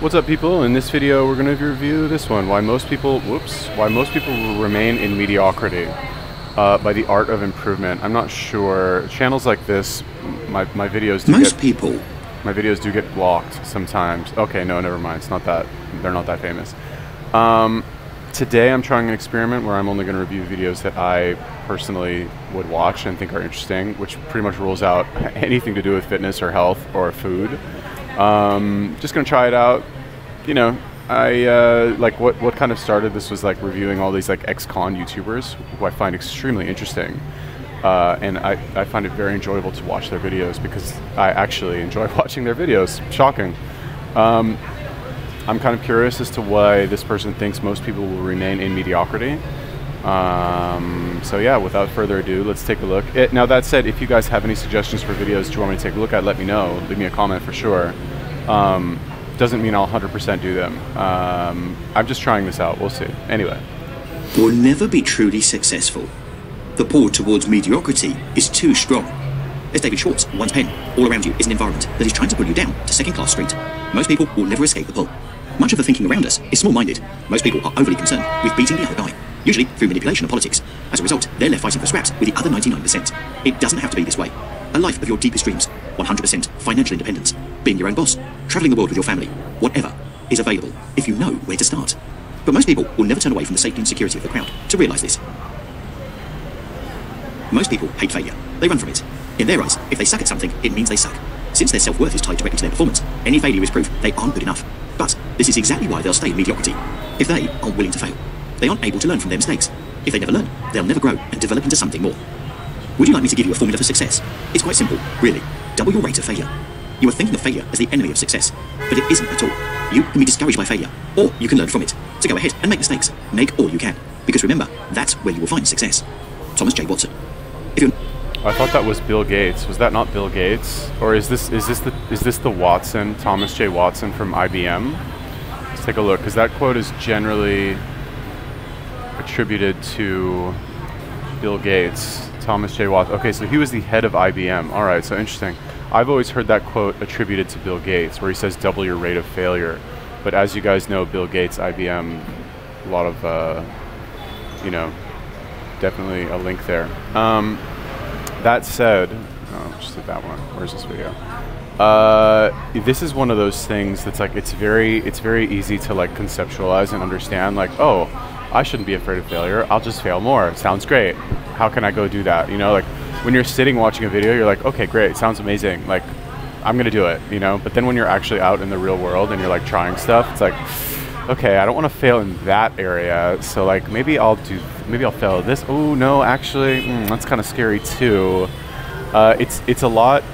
What's up, people? In this video we're going to review this one, why most people will remain in mediocrity by the art of improvement. I'm not sure. Channels like this, my videos do get blocked sometimes. Okay, no, never mind. It's not that, they're not that famous. Today I'm trying an experiment where I'm only going to review videos that I personally would watch and think are interesting, which pretty much rules out anything to do with fitness or health or food. Just gonna try it out. You know, I like what kind of started this was like reviewing all these like ex-con YouTubers who I find extremely interesting, and I find it very enjoyable to watch their videos because I actually enjoy watching their videos. Shocking. I'm kind of curious as to why this person thinks most people will remain in mediocrity. So yeah, without further ado, let's take a look. Now that said, if you guys have any suggestions for videos you want me to take a look at, let me know. Leave me a comment for sure. Doesn't mean I'll 100% do them. I'm just trying this out. We'll see. Anyway. Will never be truly successful. The pull towards mediocrity is too strong. As David Schwartz once penned, all around you is an environment that is trying to pull you down to second-class street. Most people will never escape the pull. Much of the thinking around us is small-minded. Most people are overly concerned with beating the other guy, usually through manipulation of politics. As a result, they're left fighting for scraps with the other 99%. It doesn't have to be this way. A life of your deepest dreams, 100% financial independence, being your own boss, travelling the world with your family, whatever is available if you know where to start. But most people will never turn away from the safety and security of the crowd to realise this. Most people hate failure. They run from it. In their eyes, if they suck at something, it means they suck. Since their self-worth is tied directly to their performance, any failure is proof they aren't good enough. But this is exactly why they'll stay in mediocrity. If they aren't willing to fail, they aren't able to learn from their mistakes. If they never learn, they'll never grow and develop into something more. Would you like me to give you a formula for success? It's quite simple, really. Double your rate of failure. You are thinking of failure as the enemy of success, but it isn't at all. You can be discouraged by failure, or you can learn from it. So go ahead and make mistakes. Make all you can. Because remember, that's where you will find success. Thomas J. Watson. If you're... I thought that was Bill Gates. Was that not Bill Gates? Or is this the Watson, Thomas J. Watson from IBM? Let's take a look, because that quote is generally attributed to Bill Gates. Thomas J. Watson. Okay, so he was the head of IBM. All right, so interesting. I've always heard that quote attributed to Bill Gates, where he says double your rate of failure. But as you guys know, Bill Gates, IBM, a lot of, you know, definitely a link there. That said, oh, just did that one. Where's this video? This is one of those things that's like, it's very easy to like conceptualize and understand, like, oh, I shouldn't be afraid of failure. I'll just fail more. Sounds great. How can I go do that? You know, like when you're sitting watching a video, you're like, okay, great. Sounds amazing. Like, I'm going to do it, you know? But then when you're actually out in the real world and you're like trying stuff, it's like, okay, I don't want to fail in that area. So like, maybe I'll fail at this. Oh no, actually, that's kind of scary too. It's a lot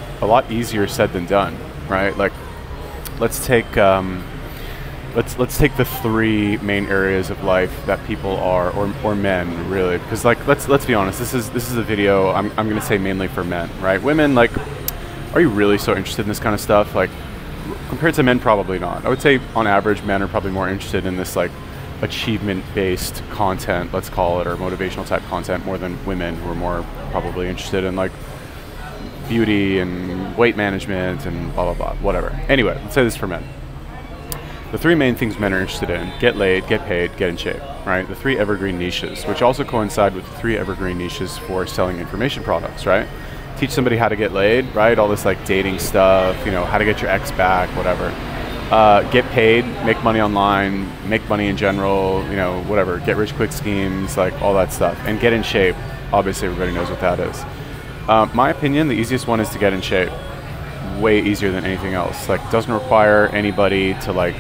easier said than done, right? Like, let's take the three main areas of life that people are, or men really, because like let's be honest, this is a video I'm gonna say mainly for men, right? Women, like, are you really so interested in this kind of stuff? Like, compared to men, probably not. I would say on average men are probably more interested in this like achievement-based content, let's call it, or motivational type content, more than women, who are more probably interested in like beauty and weight management and blah blah blah, whatever. Anyway, let's say this for men. The three main things men are interested in: get laid, get paid, get in shape, right? The three evergreen niches, which also coincide with the three evergreen niches for selling information products, right? Teach somebody how to get laid, right? All this like dating stuff, you know, how to get your ex back, whatever. Get paid, make money online, make money in general, you know, whatever. Get rich quick schemes, like all that stuff. And get in shape, obviously everybody knows what that is. My opinion, the easiest one is to get in shape. Way easier than anything else. Like, doesn't require anybody to like,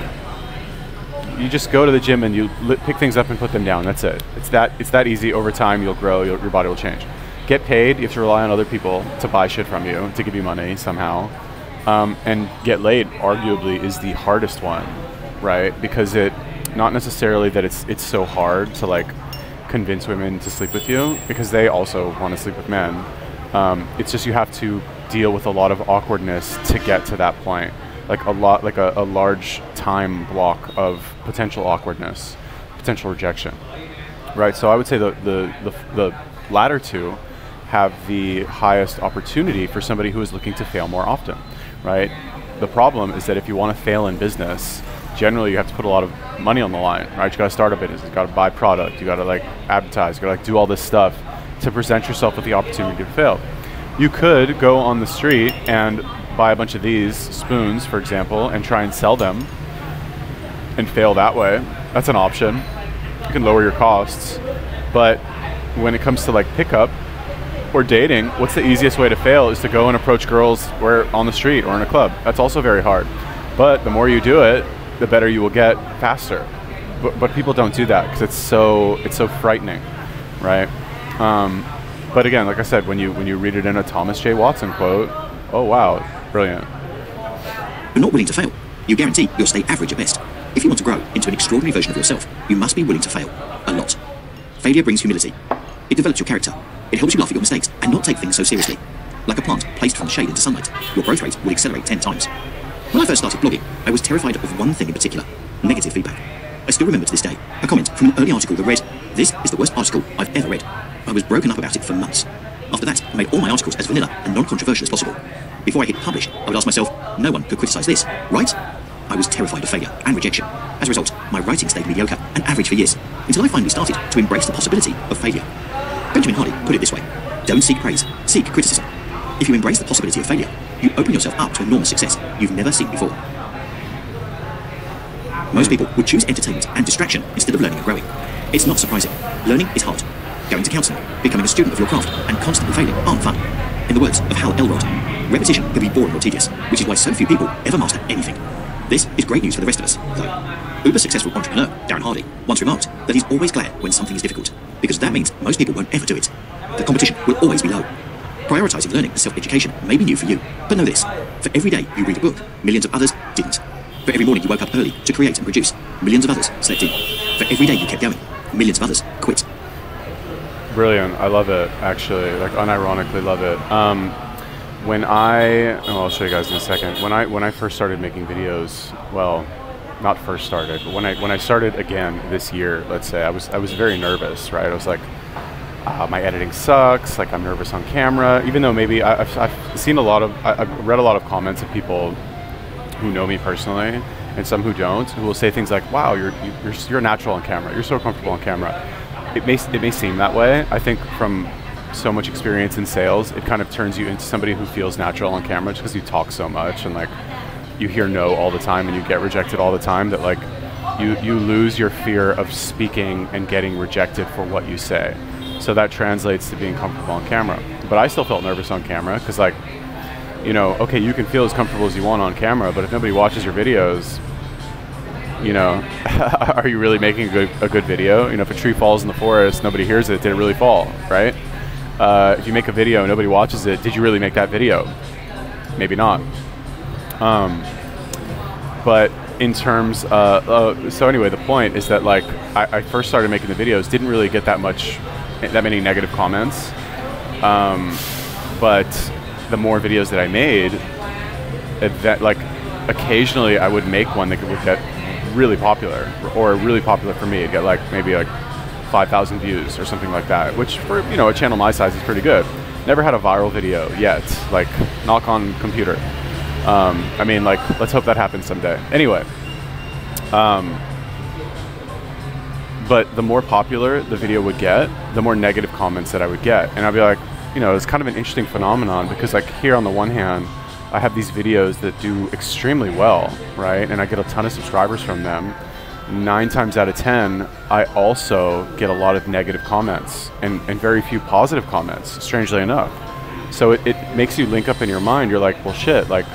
you just go to the gym and you pick things up and put them down. That's it. It's that easy. Over time, you'll grow. Your body will change. Get paid. You have to rely on other people to buy shit from you, to give you money somehow. And get laid, arguably, is the hardest one, right? Because not necessarily that it's so hard to like convince women to sleep with you, because they also want to sleep with men. It's just you have to deal with a lot of awkwardness to get to that point. Like a large time block of potential awkwardness, potential rejection, right? So I would say the latter two have the highest opportunity for somebody who is looking to fail more often, right? The problem is that if you want to fail in business, generally you have to put a lot of money on the line, right? You got to start a business, you got to buy product, you got to like advertise, you got to like do all this stuff to present yourself with the opportunity to fail. You could go on the street and buy a bunch of these spoons, for example, and try and sell them and fail that way. That's an option. You can lower your costs. But when it comes to like pickup or dating, what's the easiest way to fail is to go and approach girls or on the street or in a club. That's also very hard. But the more you do it, the better you will get faster. But people don't do that because it's so frightening, right? But again, like I said, when you read it in a Thomas J. Watson quote, oh wow, brilliant. You're not willing to fail. You guarantee you'll stay average at best. If you want to grow into an extraordinary version of yourself, you must be willing to fail. A lot. Failure brings humility. It develops your character. It helps you laugh at your mistakes and not take things so seriously. Like a plant placed from the shade into sunlight, your growth rate will accelerate 10 times. When I first started blogging, I was terrified of one thing in particular: negative feedback. I still remember to this day a comment from an early article that read, "This is the worst article I've ever read." I was broken up about it for months. After that, I made all my articles as vanilla and non-controversial as possible. Before I hit publish, I would ask myself, no one could criticize this, right? I was terrified of failure and rejection. As a result, my writing stayed mediocre and average for years, until I finally started to embrace the possibility of failure. Benjamin Hardy put it this way: don't seek praise, seek criticism. If you embrace the possibility of failure, you open yourself up to enormous success you've never seen before. Most people would choose entertainment and distraction instead of learning and growing. It's not surprising. Learning is hard. Going to counselling, becoming a student of your craft, and constantly failing aren't fun. In the words of Hal Elrod, repetition can be boring or tedious, which is why so few people ever master anything. This is great news for the rest of us, though. Uber successful entrepreneur Darren Hardy once remarked that he's always glad when something is difficult, because that means most people won't ever do it. The competition will always be low. Prioritising learning and self-education may be new for you, but know this: for every day you read a book, millions of others didn't. For every morning you woke up early to create and produce, millions of others slept in. For every day you kept going, millions of others quit. Brilliant. I love it, actually. Like, unironically love it. I'll show you guys in a second. When I first started making videos, well, not first started, but when I started again this year, let's say, I was very nervous, right? I was like, my editing sucks. Like, I'm nervous on camera, even though maybe I've seen I've read a lot of comments of people who know me personally and some who don't, who will say things like, wow, you're natural on camera. You're so comfortable on camera. It may seem that way. I think from so much experience in sales, it kind of turns you into somebody who feels natural on camera just because you talk so much and like you hear no all the time and you get rejected all the time, that like you lose your fear of speaking and getting rejected for what you say. So that translates to being comfortable on camera. But I still felt nervous on camera because, like, you know, okay, you can feel as comfortable as you want on camera, but if nobody watches your videos, you know, are you really making a good video? You know, if a tree falls in the forest, nobody hears it, did it really fall, right? If you make a video and nobody watches it, did you really make that video? Maybe not. But in terms, so anyway, the point is that, like, I first started making the videos, didn't really get that many negative comments, but the more videos that I made, like, occasionally I would make one that would get really popular, or really popular for me. It'd get like maybe like 5,000 views or something like that, which for, you know, a channel my size is pretty good. Never had a viral video yet, like, knock on computer. I mean, like, let's hope that happens someday. Anyway, but the more popular the video would get, the more negative comments that I would get. And I'd be like, you know, it's kind of an interesting phenomenon, because, like, here on the one hand, I have these videos that do extremely well, right? And I get a ton of subscribers from them. 9 times out of 10, I also get a lot of negative comments and very few positive comments, strangely enough. So it makes you link up in your mind. You're like, well, shit, like,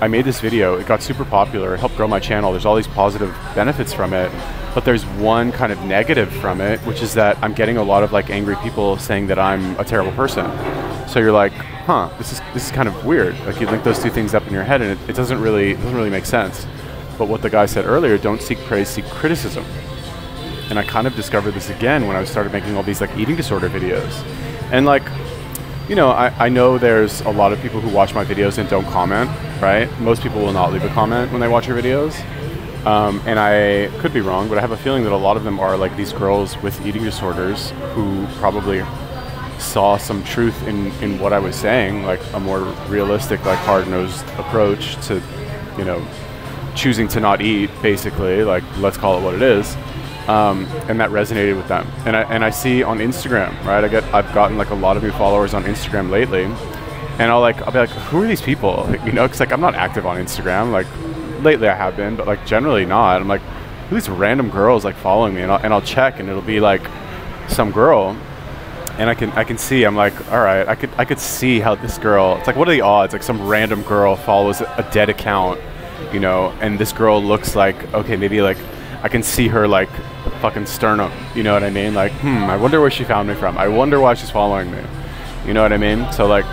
I made this video, it got super popular, it helped grow my channel, there's all these positive benefits from it, but there's one kind of negative from it, which is that I'm getting a lot of, like, angry people saying that I'm a terrible person. So you're like, huh, this is kind of weird. Like, you link those two things up in your head, and it doesn't really make sense. But what the guy said earlier, don't seek praise, seek criticism. And I kind of discovered this again when I started making all these, like, eating disorder videos. And, like, you know, I know there's a lot of people who watch my videos and don't comment, right? Most people will not leave a comment when they watch your videos. And I could be wrong, but I have a feeling that a lot of them are, like, these girls with eating disorders who probably saw some truth in what I was saying, like a more realistic, like, hard-nosed approach to, you know, choosing to not eat, basically, like, let's call it what it is. And that resonated with them. And I see on Instagram, right? I've gotten like a lot of new followers on Instagram lately, and I'll be like, who are these people? Like, you know, because like I'm not active on Instagram. Like lately I have been, but like generally not. I'm like, who are these random girls like following me? And I'll check, and it'll be like some girl, and I can see. I'm like, all right, I could see how this girl. It's like, what are the odds? Like some random girl follows a dead account, you know, and this girl looks like, okay, maybe like I can see her like fucking sternum, you know what I mean? Like, I wonder where she found me from. I wonder why she's following me. You know what I mean? So like,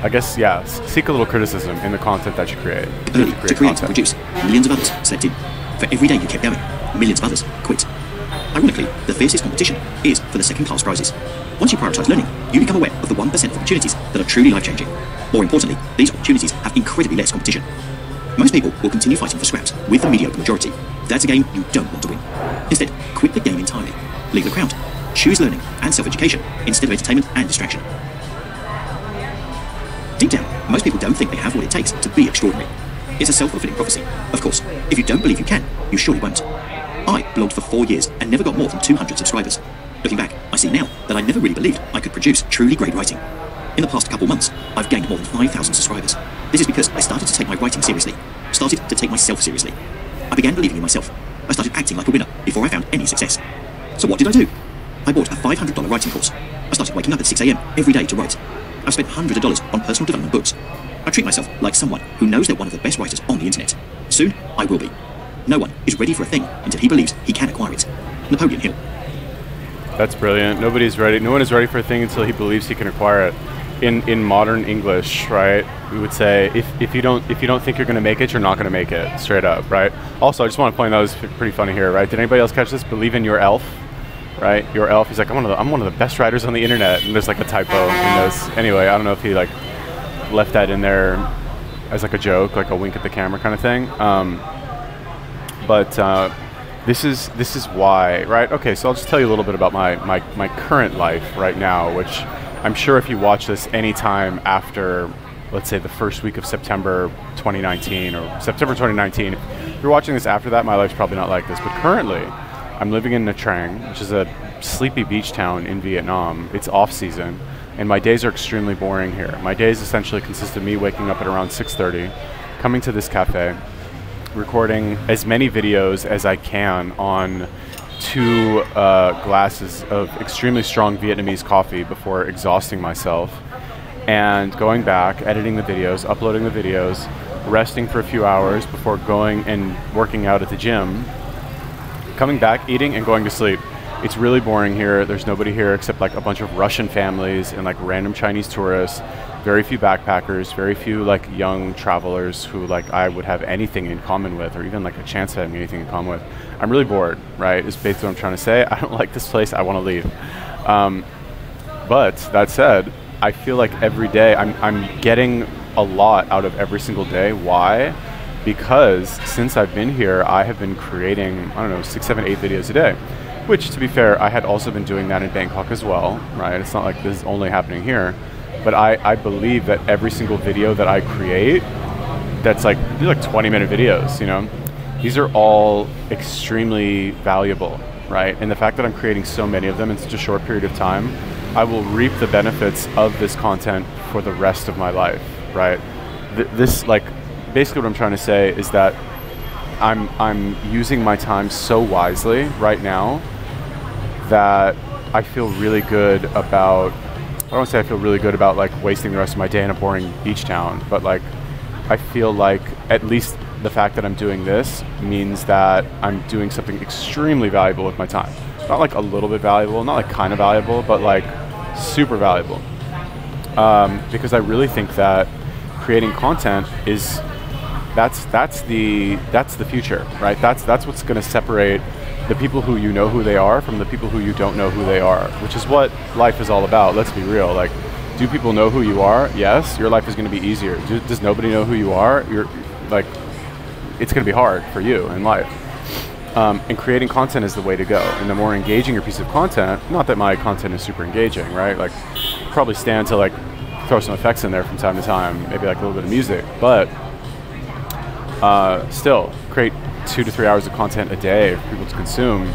I guess, yeah, seek a little criticism in the content that you create. To create and produce, millions of others slept in. For every day you kept going, millions of others quit. Ironically, the fiercest competition is for the second-class prizes. Once you prioritize learning, you become aware of the 1% of opportunities that are truly life-changing. More importantly, these opportunities have incredibly less competition. Most people will continue fighting for scraps with the mediocre majority. That's a game you don't want to win. Instead, quit the game entirely. Leave the crowd. Choose learning and self-education instead of entertainment and distraction. Deep down, most people don't think they have what it takes to be extraordinary. It's a self-fulfilling prophecy. Of course, if you don't believe you can, you surely won't. I blogged for 4 years and never got more than 200 subscribers. Looking back, I see now that I never really believed I could produce truly great writing. In the past couple months, I've gained more than 5,000 subscribers. This is because I started to take my writing seriously, started to take myself seriously. I began believing in myself. I started acting like a winner before I found any success. So what did I do? I bought a $500 writing course. I started waking up at 6 a.m. every day to write. I've spent hundreds of dollars on personal development books. I treat myself like someone who knows they're one of the best writers on the internet. Soon, I will be. No one is ready for a thing until he believes he can acquire it. Napoleon Hill. That's brilliant. Nobody's ready. No one is ready for a thing until he believes he can acquire it. In modern English, right, we would say if you don't think you're going to make it, you're not going to make it, straight up, right? Also, I just want to point out, this is pretty funny here, right? Did anybody else catch this? Believe in your elf, right? Your elf. He's like, I'm one of the best writers on the internet, and there's like a typo in this. Anyway, I don't know if he like left that in there as like a joke, like a wink at the camera kind of thing. But this is why, right? Okay, so I'll just tell you a little bit about my current life right now, which I'm sure if you watch this anytime after, let's say, the first week of September 2019 or September 2019, if you're watching this after that, my life's probably not like this. But currently, I'm living in Nha Trang, which is a sleepy beach town in Vietnam. It's off season, and my days are extremely boring here. My days essentially consist of me waking up at around 6:30, coming to this cafe, recording as many videos as I can on 2 glasses of extremely strong Vietnamese coffee before exhausting myself, and going back, editing the videos, uploading the videos, resting for a few hours before going and working out at the gym, coming back, eating, and going to sleep. It's really boring here. There's nobody here except like a bunch of Russian families and like random Chinese tourists, very few backpackers, very few like young travelers who like I would have anything in common with, or even like a chance of having anything in common with. I'm really bored, right? Is basically what I'm trying to say. I don't like this place. I want to leave. But that said, I feel like every day I'm getting a lot out of every single day. Why? Because since I've been here, I have been creating, I don't know, 6, 7, 8 videos a day. Which, to be fair, I had also been doing that in Bangkok as well, right? It's not like this is only happening here. But I believe that every single video that I create, that's like, these are like 20-minute videos, you know? These are all extremely valuable, right? And the fact that I'm creating so many of them in such a short period of time, I will reap the benefits of this content for the rest of my life, right? This, like, basically what I'm trying to say is that I'm using my time so wisely right now that I feel really good about, I don't want to say I feel really good about like wasting the rest of my day in a boring beach town, but like I feel like at least the fact that I'm doing this means that I'm doing something extremely valuable with my time. Not like a little bit valuable, not like kind of valuable, but like super valuable. Because I really think that creating content is, that's the future, right? That's what's going to separate the people who you know who they are from the people who you don't know who they are, which is what life is all about. Let's be real. Like, do people know who you are? Yes, your life is going to be easier. Does nobody know who you are? You're like, it's going to be hard for you in life. And creating content is the way to go. And the more engaging your piece of content, not that my content is super engaging, right? Like, probably stand to like throw some effects in there from time to time, maybe like a little bit of music, but Still, create 2 to 3 hours of content a day for people to consume.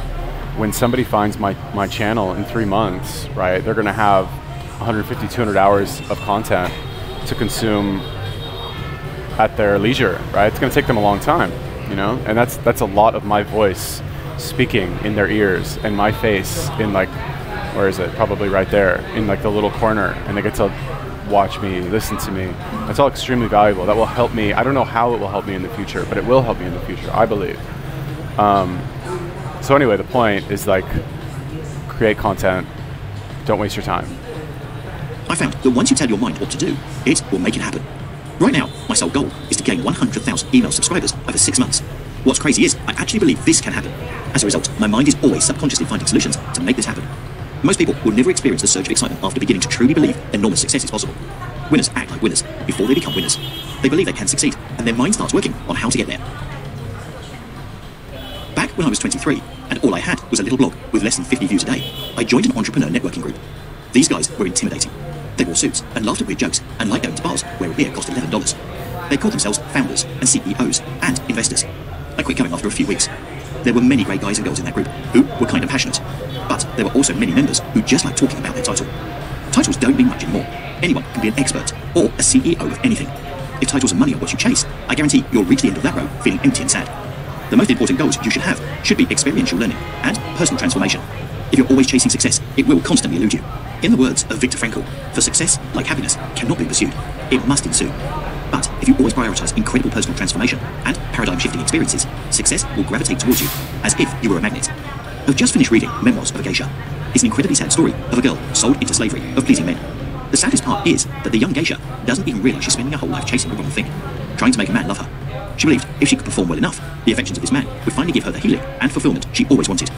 When somebody finds my channel in 3 months, right, they're going to have 150, 200 hours of content to consume at their leisure, right? It's going to take them a long time, you know, and that's a lot of my voice speaking in their ears and my face in like, where is it? Probably right there in like the little corner, and they get to watch me, listen to me. That's all extremely valuable. That will help me. I don't know how it will help me in the future, but it will help me in the future, I believe. So anyway, the point is like, create content, don't waste your time. I found that once you tell your mind what to do, it will make it happen. Right now, my sole goal is to gain 100,000 email subscribers over 6 months. What's crazy is, I actually believe this can happen. As a result, my mind is always subconsciously finding solutions to make this happen. Most people will never experience the surge of excitement after beginning to truly believe enormous success is possible. Winners act like winners before they become winners. They believe they can succeed, and their mind starts working on how to get there. Back when I was 23, and all I had was a little blog with less than 50 views a day, I joined an entrepreneur networking group. These guys were intimidating. They wore suits and laughed at weird jokes and liked going to bars where a beer cost $11. They called themselves founders and CEOs and investors. I quit going after a few weeks. There were many great guys and girls in that group who were kind of passionate, but there were also many members who just liked talking about their title. Titles don't mean much anymore. Anyone can be an expert or a CEO of anything. If titles and money are what you chase, I guarantee you'll reach the end of that row feeling empty and sad. The most important goals you should have should be experiential learning and personal transformation. If you're always chasing success, it will constantly elude you. In the words of Viktor Frankl, for success, like happiness, cannot be pursued. It must ensue. But if you always prioritize incredible personal transformation and paradigm-shifting experiences, success will gravitate towards you, as if you were a magnet. I've just finished reading Memoirs of a Geisha. It's an incredibly sad story of a girl sold into slavery of pleasing men. The saddest part is that the young geisha doesn't even realize she's spending her whole life chasing the wrong thing, trying to make a man love her. She believed if she could perform well enough, the affections of this man would finally give her the healing and fulfillment she always wanted.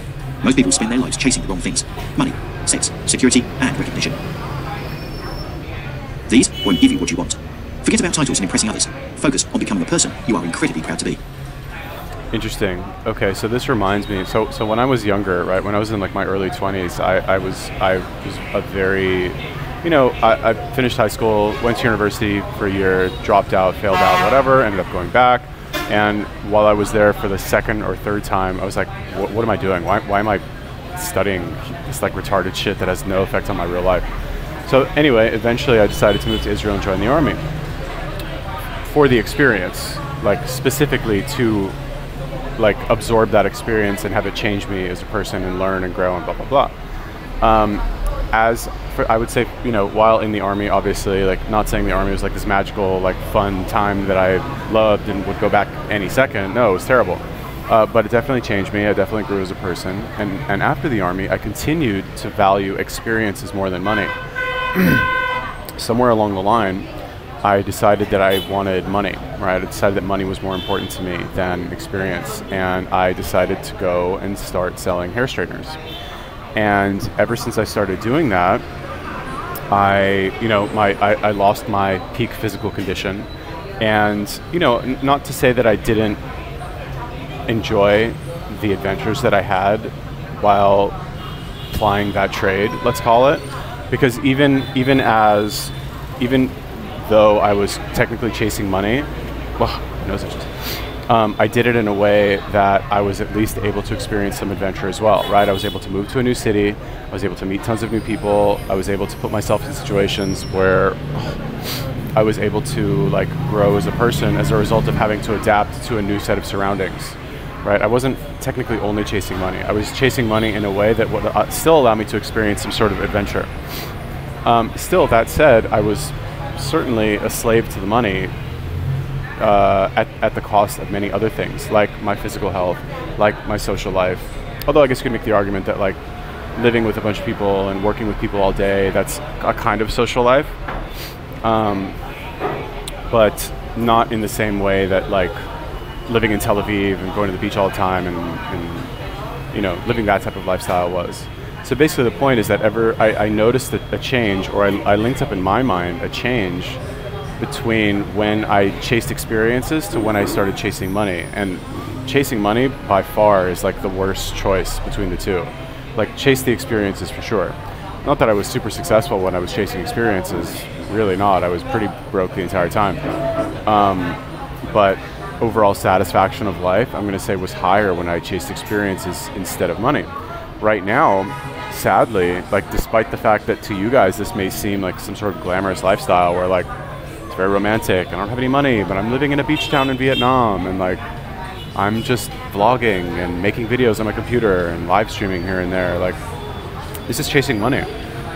Most people spend their lives chasing the wrong things: money, sex, security, and recognition. These won't give you what you want. Forget about titles and impressing others. Focus on becoming a person you are incredibly proud to be. Interesting. Okay, so this reminds me. So when I was younger, right, when I was in like my early 20s, I was a very, you know, I finished high school, went to university for a year, dropped out, failed out, whatever, ended up going back. And while I was there for the second or third time, I was like, what am I doing? Why am I studying this like retarded shit that has no effect on my real life? So anyway, eventually I decided to move to Israel and join the army for the experience, like specifically to like absorb that experience and have it change me as a person and learn and grow and blah, blah, blah. I would say, you know, while in the army, obviously, like not saying the army was like this magical, like fun time that I loved and would go back any second. No, it was terrible. But it definitely changed me. I definitely grew as a person. And after the army, I continued to value experiences more than money. Somewhere along the line, I decided that I wanted money, right? I decided that money was more important to me than experience. And I decided to go and start selling hair straighteners. And ever since I started doing that, I lost my peak physical condition. And, you know, not to say that I didn't enjoy the adventures that I had while plying that trade, let's call it, because even though I was technically chasing money, well, nose itches. I did it in a way that I was at least able to experience some adventure as well, right? I was able to move to a new city. I was able to meet tons of new people. I was able to put myself in situations where I was able to like grow as a person as a result of having to adapt to a new set of surroundings, right? I wasn't technically only chasing money. I was chasing money in a way that would still allow me to experience some sort of adventure. Still, that said, I was certainly a slave to the money at the cost of many other things, like my physical health, like my social life. Although I guess you could make the argument that like living with a bunch of people and working with people all day, that's a kind of social life. But not in the same way that like living in Tel Aviv and going to the beach all the time and you know, living that type of lifestyle was. So basically the point is that I noticed a change, or I linked up in my mind a change between when I chased experiences to when I started chasing money. And chasing money by far is like the worst choice between the two. Like chase the experiences for sure. Not that I was super successful when I was chasing experiences, really not. I was pretty broke the entire time. But overall satisfaction of life, I'm going to say, was higher when I chased experiences instead of money. Right now, sadly, like despite the fact that to you guys this may seem like some sort of glamorous lifestyle where like it's very romantic, I don't have any money, but I'm living in a beach town in Vietnam, and like I'm just vlogging and making videos on my computer and live streaming here and there. Like, this is chasing money.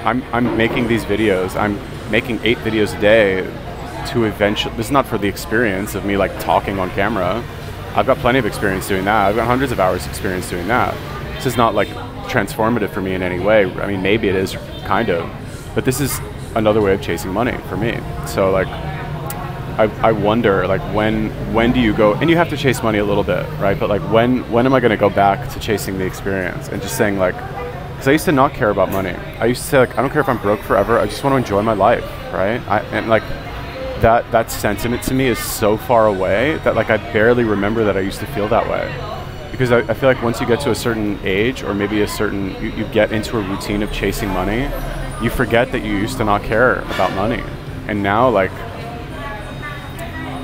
I'm making these videos. I'm making 8 videos a day to eventually, this is not for the experience of me like talking on camera. I've got plenty of experience doing that. I've got hundreds of hours experience doing that. This is not like transformative for me in any way. I mean, maybe it is, kind of, but this is another way of chasing money for me. So like, I wonder, like, when do you go, and you have to chase money a little bit, right? But like, when am I going to go back to chasing the experience and just saying like, because I used to not care about money. I used to say like, I don't care if I'm broke forever. I just want to enjoy my life, right? And like, that sentiment to me is so far away that like I barely remember that I used to feel that way. Because I feel like once you get to a certain age, or maybe a certain, you get into a routine of chasing money, you forget that you used to not care about money. And now like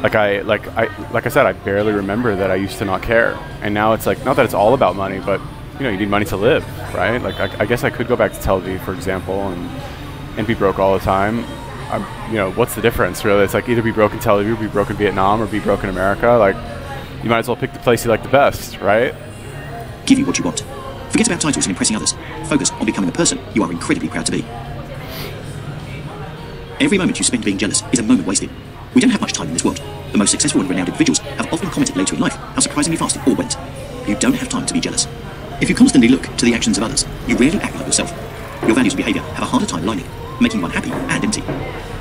I said, I barely remember that I used to not care. And now it's like, not that it's all about money, but you know, you need money to live, right? Like I guess I could go back to Tel Aviv, for example, and be broke all the time. You know, what's the difference really? It's like either be broke in Tel Aviv, be broke in Vietnam, or be broke in America. Like, you might as well pick the place you like the best, right? Give you what you want. Forget about titles and impressing others. Focus on becoming the person you are incredibly proud to be. Every moment you spend being jealous is a moment wasted. We don't have much time in this world. The most successful and renowned individuals have often commented later in life how surprisingly fast it all went. You don't have time to be jealous. If you constantly look to the actions of others, you rarely act like yourself. Your values and behaviour have a harder time aligning, making you unhappy and empty.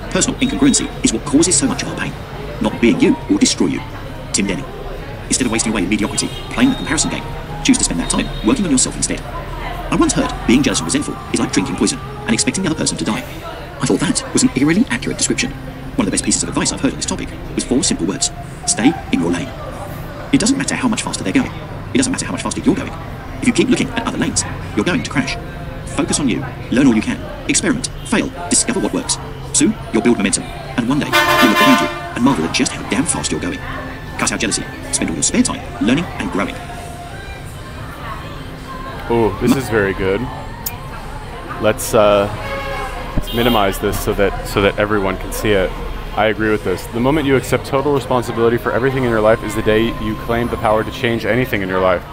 Personal incongruency is what causes so much of our pain. Not being you will destroy you. Tim Denning. Instead of wasting away in mediocrity, playing the comparison game, choose to spend that time working on yourself instead. I once heard being jealous and resentful is like drinking poison and expecting the other person to die. I thought that was an eerily accurate description. One of the best pieces of advice I've heard on this topic was 4 simple words. Stay in your lane. It doesn't matter how much faster they're going. It doesn't matter how much faster you're going. If you keep looking at other lanes, you're going to crash. Focus on you, learn all you can, experiment, fail, discover what works. Soon, you'll build momentum, and one day, you'll look behind you and marvel at just how damn fast you're going. Cut out jealousy, spend all your spare time learning and growing. Oh, this is very good. Let's minimize this so that everyone can see it. I agree with this. The moment you accept total responsibility for everything in your life is the day you claim the power to change anything in your life.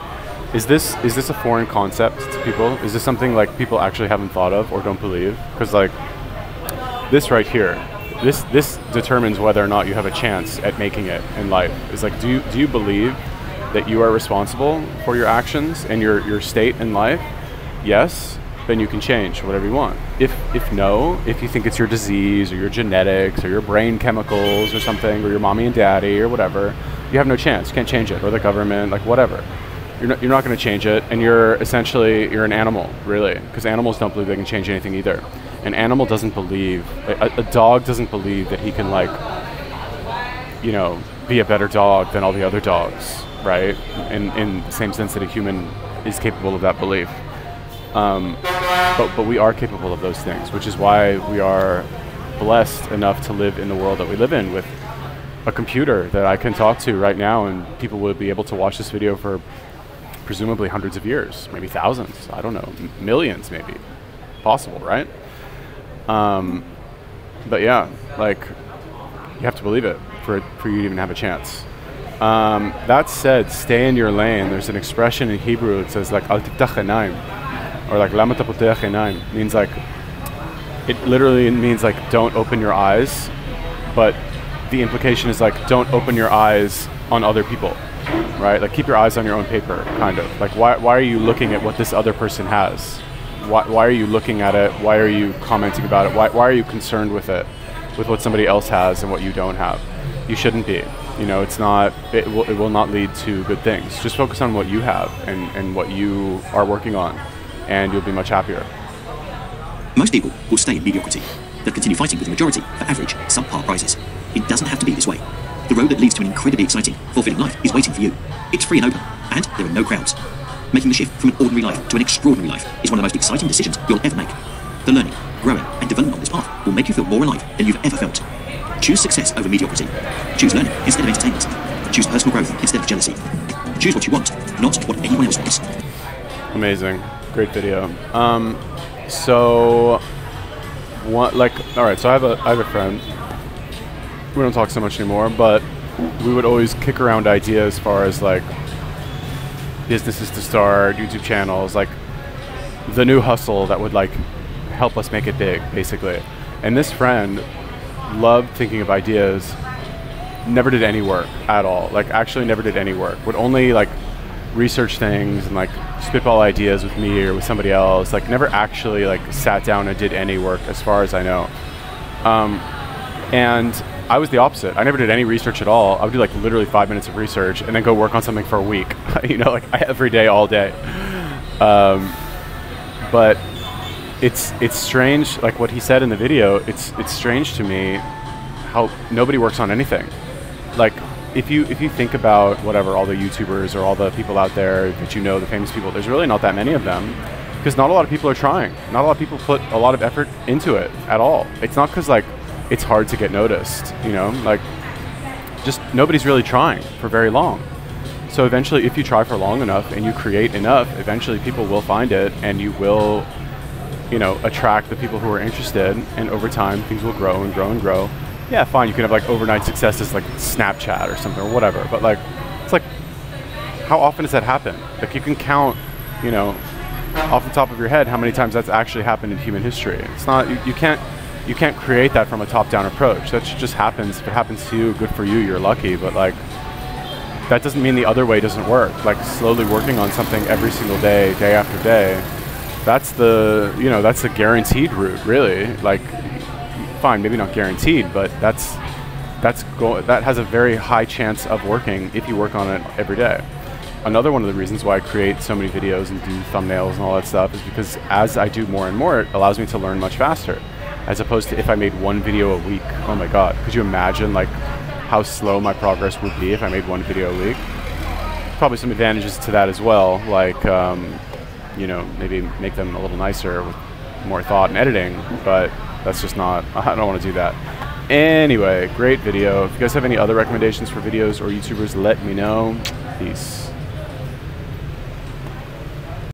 Is this a foreign concept to people? Is this something like people actually haven't thought of or don't believe? Because like this right here, this determines whether or not you have a chance at making it in life. It's like, do you believe that you are responsible for your actions and your state in life? Yes, then you can change whatever you want. If no, if you think it's your disease or your genetics or your brain chemicals or something, or your mommy and daddy or whatever, you have no chance. You can't change it, or the government, like whatever. You're not going to change it, and you're an animal, really, because animals don't believe they can change anything either. An animal doesn't believe, a dog doesn't believe that he can, like, you know, be a better dog than all the other dogs, right? In the same sense that a human is capable of that belief. But we are capable of those things, which is why we are blessed enough to live in the world that we live in, with a computer that I can talk to right now, and people will be able to watch this video for presumably hundreds of years, maybe thousands, I don't know, millions maybe, possible, right? But yeah, like, you have to believe it for you to even have a chance. That said, stay in your lane. There's an expression in Hebrew that says like al tiftach einaim, or like lama tapotech einaim, means like, it literally means like don't open your eyes, but the implication is like don't open your eyes on other people. Right? Like keep your eyes on your own paper, kind of. Like why are you looking at what this other person has? Why are you looking at it? Why are you commenting about it? Why are you concerned with it? With what somebody else has and what you don't have? You shouldn't be. You know, it will not lead to good things. Just focus on what you have and what you are working on, and you'll be much happier. Most people will stay in mediocrity. They'll continue fighting with the majority for average, subpar prizes. It doesn't have to be this way. The road that leads to an incredibly exciting, fulfilling life is waiting for you. It's free and open, and there are no crowds. Making the shift from an ordinary life to an extraordinary life is one of the most exciting decisions you'll ever make. The learning, growing, and development on this path will make you feel more alive than you've ever felt. Choose success over mediocrity. Choose learning instead of entertainment. Choose personal growth instead of jealousy. Choose what you want, not what anyone else wants. Amazing. Great video. So, all right, so I have a friend. We don't talk so much anymore, but we would always kick around ideas as far as like businesses to start, YouTube channels, like the new hustle that would like help us make it big, basically. And this friend loved thinking of ideas, never did any work at all. Like actually never did any work. Would only like research things and like spitball ideas with me or with somebody else. Like never actually like sat down and did any work as far as I know. And I was the opposite. I never did any research at all. I would do like literally 5 minutes of research and then go work on something for a week. You know, like every day, all day. But it's strange, like what he said in the video, it's strange to me how nobody works on anything. Like if you think about whatever, all the YouTubers or all the people out there that you know, the famous people, there's really not that many of them because not a lot of people are trying. Not a lot of people put a lot of effort into it at all. It's not because like it's hard to get noticed, you know, like just nobody's really trying for very long. So eventually if you try for long enough and you create enough, eventually people will find it and you will, you know, attract the people who are interested, and over time things will grow and grow and grow. Yeah, fine, you can have like overnight successes like Snapchat or something or whatever, but like, it's like, how often does that happen? Like you can count, you know, off the top of your head how many times that's actually happened in human history. It's not, you can't create that from a top-down approach. That just happens. If it happens to you, good for you, you're lucky, but like, that doesn't mean the other way doesn't work. Like slowly working on something every single day, day after day, that's the, you know, that's the guaranteed route, really. Like, fine, maybe not guaranteed, but that has a very high chance of working if you work on it every day. Another one of the reasons why I create so many videos and do thumbnails and all that stuff is because as I do more and more, it allows me to learn much faster. As opposed to if I made one video a week. Oh my God, could you imagine like how slow my progress would be if I made one video a week? Probably some advantages to that as well, like, you know, maybe make them a little nicer with more thought and editing, but that's just not, I don't want to do that. Anyway, great video. If you guys have any other recommendations for videos or YouTubers, let me know. Peace.